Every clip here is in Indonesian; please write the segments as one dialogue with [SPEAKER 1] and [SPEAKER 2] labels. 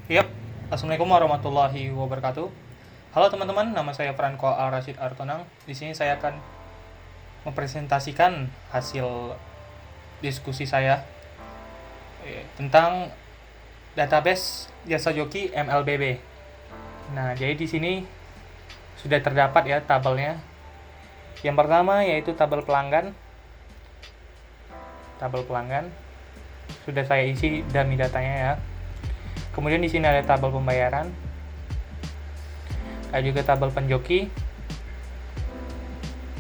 [SPEAKER 1] Yap, Assalamualaikum warahmatullahi wabarakatuh. Halo teman-teman, nama saya Franco Al Rashid Artonang. Di sini saya akan mempresentasikan hasil diskusi saya tentang database jasa joki MLBB. Nah, jadi di sini sudah terdapat ya tabelnya. Yang pertama yaitu tabel pelanggan. Tabel pelanggan sudah saya isi dummy datanya ya. Kemudian di sini ada tabel pembayaran. Ada juga tabel penjoki.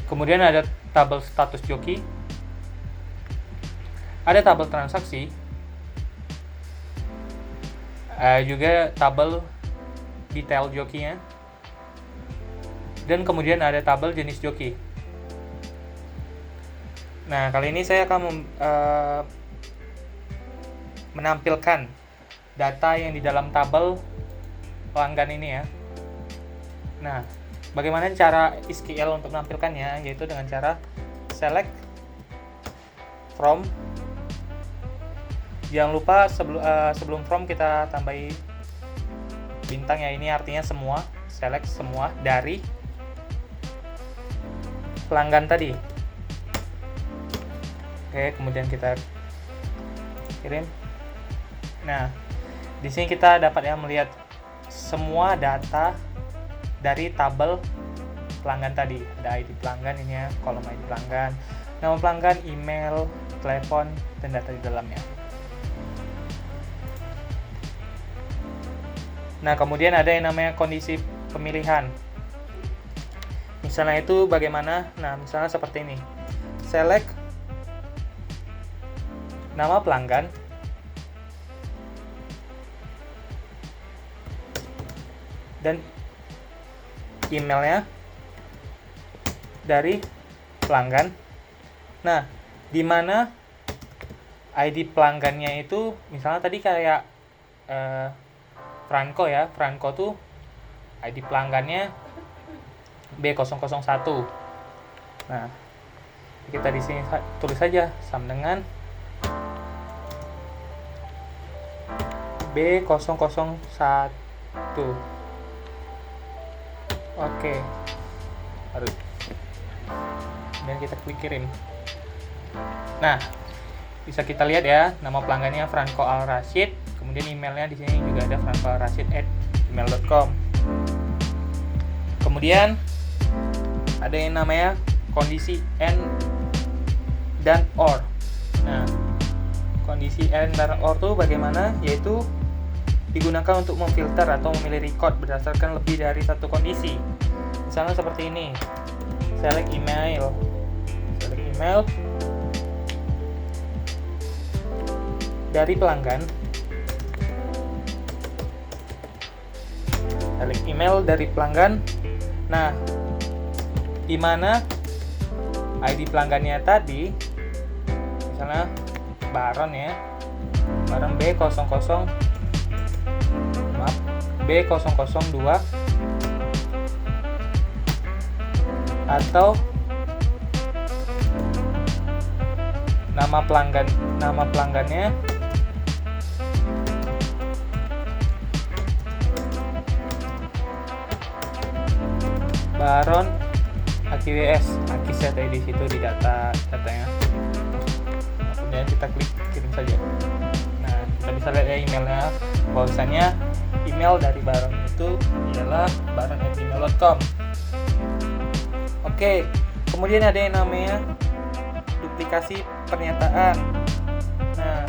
[SPEAKER 1] Kemudian ada tabel status joki. Ada tabel transaksi. Ada juga tabel detail jokinya. Dan kemudian ada tabel jenis joki. Nah, kali ini saya akan menampilkan data yang di dalam tabel pelanggan ini ya. Nah, bagaimana cara SQL untuk menampilkannya? Yaitu dengan cara select from. Jangan lupa sebelum from kita tambahi bintang ya, ini artinya semua. Select semua dari pelanggan tadi. Oke, kemudian kita kirim. Nah, di sini kita dapat ya melihat semua data dari tabel pelanggan tadi. Ada ID pelanggan ini ya, kolom ID pelanggan, nama pelanggan, email, telepon, dan data di dalamnya. Nah, kemudian ada yang namanya kondisi pemilihan. Misalnya itu bagaimana? Nah, misalnya seperti ini. Select nama pelanggan, dan emailnya dari pelanggan. Nah, di mana ID pelanggannya itu misalnya tadi kayak Franco ya. Franco tuh ID pelanggannya B001. Nah, kita di sini tulis saja sama dengan B001. Oke. Harus. Dan kita klik kirim. Nah, bisa kita lihat ya, nama pelanggannya Franco Al Rashid, kemudian emailnya di sini juga ada francoalrashid@gmail.com. Kemudian ada yang namanya kondisi and dan or. Nah, kondisi and dan or itu bagaimana? Yaitu digunakan untuk memfilter atau memilih record berdasarkan lebih dari satu kondisi. Misalnya seperti ini. Select email. Select email dari pelanggan. Select email dari pelanggan. Nah, di mana ID pelanggannya tadi misalnya Baron ya. Baron B002 atau nama pelanggannya Baron AKWS, Akiset di situ di datanya. Kemudian kita klik kirim saja. Nah, kita bisa lihat ya emailnya, bahwasanya email dari Baron itu ialah baron@gmail.com. Oke, kemudian ada yang namanya duplikasi pernyataan. Nah,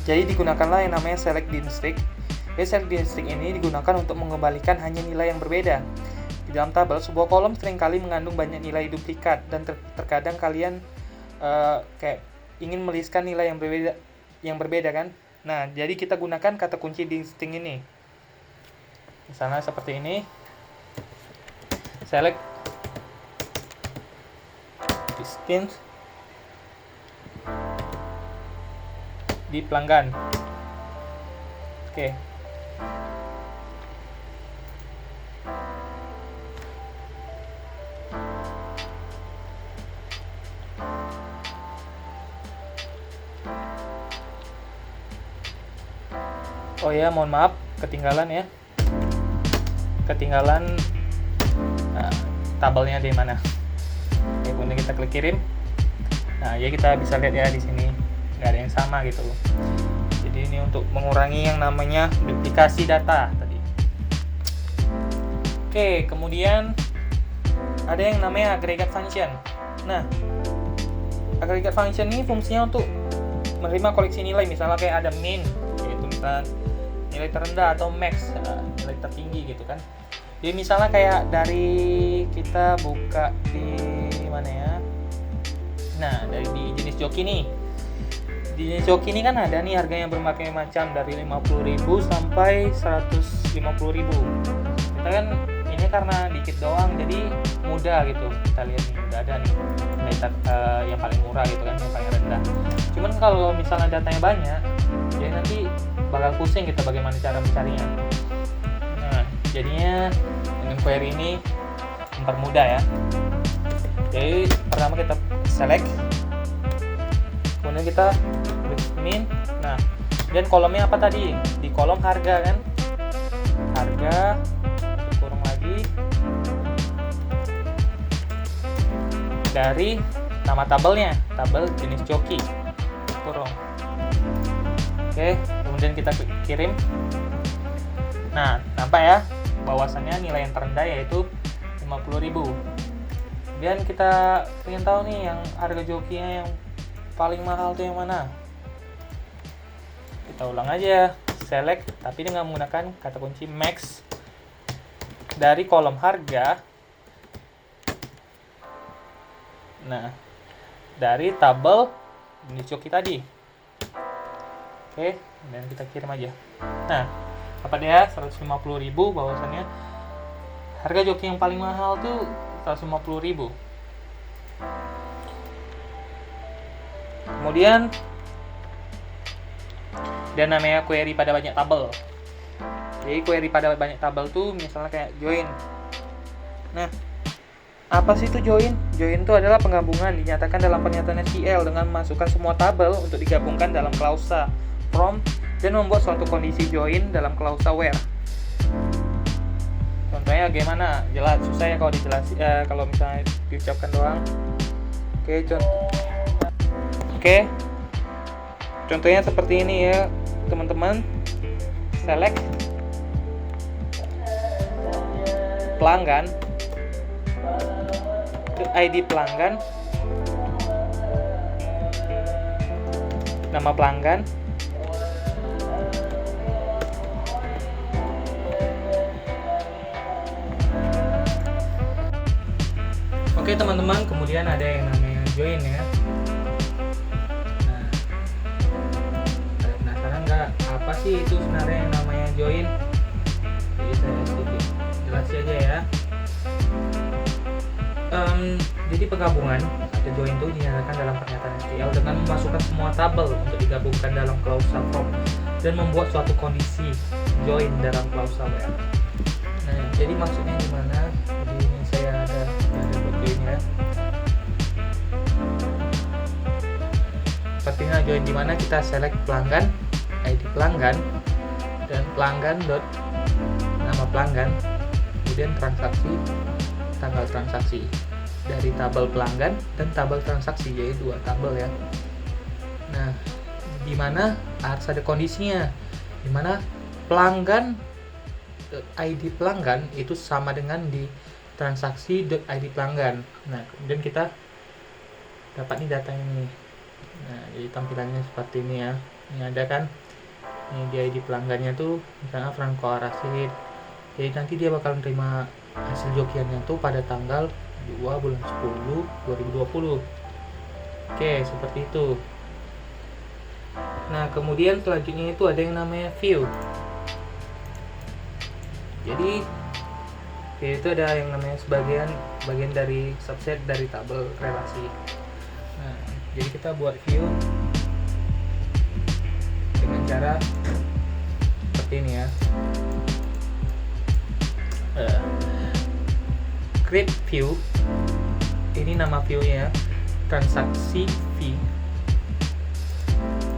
[SPEAKER 1] jadi digunakanlah yang namanya select district. Jadi select district ini digunakan untuk mengembalikan hanya nilai yang berbeda. Di dalam tabel, sebuah kolom seringkali mengandung banyak nilai duplikat dan terkadang kalian kayak ingin menuliskan nilai yang berbeda kan. Nah, jadi kita gunakan kata kunci distinct ini. Misalnya seperti ini. Select distinct di pelanggan. Oke. Oh ya, mohon maaf, ketinggalan ya. Nah, tabelnya di mana? Oke, kemudian kita klik kirim. Nah, ya kita bisa lihat ya di sini nggak ada yang sama gitu. Jadi ini untuk mengurangi yang namanya duplikasi data tadi. Oke, kemudian ada yang namanya aggregate function. Nah, aggregate function ini fungsinya untuk menerima koleksi nilai, misalnya kayak ada min, yaitu misalnya nilai terendah, atau max, nilai tertinggi gitu kan. Jadi misalnya kayak dari kita buka di mana ya? Nah, dari di jenis joki nih. Di jenis joki ini kan ada nih harganya berbagai macam, dari 50.000 sampai 150.000. Kita kan ini karena dikit doang jadi mudah gitu. Kita lihat nih udah ada nih yang paling murah gitu kan, yang paling rendah. Cuman kalau misalnya datanya banyak, jadi nanti bakal pusing kita bagaimana cara mencarinya. Nah, jadinya dengan query ini mempermudah ya. Jadi pertama kita select, kemudian kita klik min. Nah, dan kolomnya apa tadi? Di kolom harga kan, harga kurang lagi dari nama tabelnya, tabel jenis joki kurung. Oke, kemudian kita klik kirim. Nah, nampak ya bahwasannya nilai yang terendah yaitu 50.000. Dan kita ingin tahu nih yang harga jokinya yang paling mahal tuh yang mana. Kita ulang aja, select tapi dengan menggunakan kata kunci max dari kolom harga. Nah, dari tabel jenis joki tadi. Oke, dan kita kirim aja. Nah, apa dia 150.000, bahwasannya harga joki yang paling mahal tuh 150.000. Kemudian dan namanya query pada banyak tabel. Jadi query pada banyak tabel tuh misalnya kayak join. Nah, apa sih itu join? Join itu adalah penggabungan dinyatakan dalam pernyataan SQL dengan memasukkan semua tabel untuk digabungkan dalam klausa from dan membuat suatu kondisi join dalam klausa where. Contohnya bagaimana? Jelas susah ya kalau dijelasin, kalau misalnya diucapkan doang. Oke, contohnya seperti ini ya teman-teman. Select pelanggan, ID pelanggan, nama pelanggan, oke teman-teman, kemudian ada yang namanya join ya. Nah, penasaran nggak apa sih itu sebenarnya yang namanya join? Jadi saya sedikit jelasin aja ya. Jadi penggabungan atau join itu dinyatakan dalam pernyataan SQL dengan memasukkan semua tabel untuk digabungkan dalam klausa from dan membuat suatu kondisi join dalam klausa where. Nah, jadi maksudnya gimana? Jadi ini saya ada join ya. Sepertinya join di mana kita select pelanggan, ID pelanggan, dan pelanggan dot nama pelanggan, kemudian transaksi, tanggal transaksi dari tabel pelanggan dan tabel transaksi, yaitu dua tabel ya. Nah, di mana harus ada kondisinya, di mana pelanggan ID pelanggan itu sama dengan di transaksi.id pelanggan. Nah, kemudian kita dapat nih data ini. Nah, jadi tampilannya seperti ini ya. Ini ada kan, ini di ID pelanggannya tuh misalnya Franco Arasid. Jadi nanti dia bakal menerima hasil jokiannya tuh pada tanggal 2 bulan 10 2020. Oke, seperti itu. Nah, kemudian selanjutnya itu ada yang namanya view. Jadi itu ada yang namanya bagian dari subset dari tabel relasi. Nah, jadi kita buat view dengan cara seperti ini ya. Create view, ini nama viewnya transaksi fee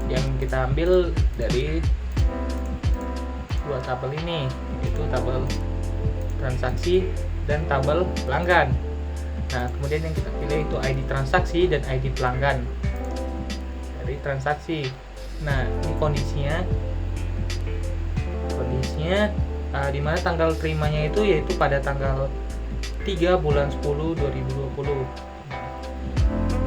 [SPEAKER 1] yang kita ambil dari dua tabel ini, yaitu tabel transaksi dan tabel pelanggan. Nah, kemudian yang kita pilih itu ID transaksi dan ID pelanggan. Dari transaksi. Nah, ini kondisinya di mana tanggal terimanya itu yaitu pada tanggal 3 bulan 10 2020.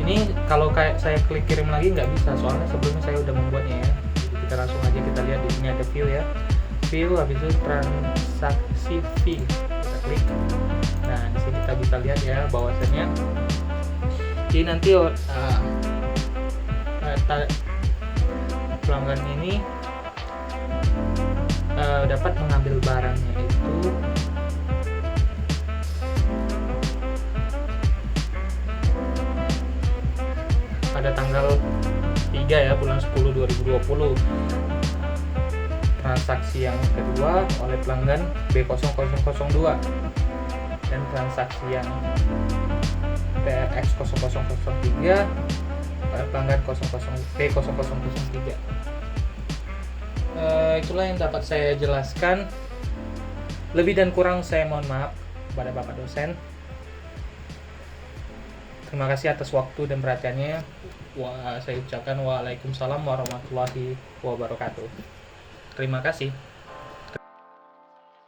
[SPEAKER 1] Ini kalau kayak saya klik kirim lagi nggak bisa, soalnya sebelumnya saya udah membuatnya ya. Jadi kita langsung aja kita lihat di sini ada view ya. View, habis itu transaksi fee. Kita klik. Nah, di sini kita bisa lihat ya bahwasannya ini nanti pelanggan ini dapat mengambil barangnya itu pada tanggal 3 ya bulan 10 2020. Transaksi yang kedua oleh pelanggan B0002 dan transaksi yang TRX0003 oleh pelanggan B0003. Itulah yang dapat saya jelaskan. Lebih dan kurang saya mohon maaf kepada Bapak dosen. Terima kasih atas waktu dan perhatiannya. Saya ucapkan waalaikumsalam warahmatullahi wabarakatuh. Terima kasih.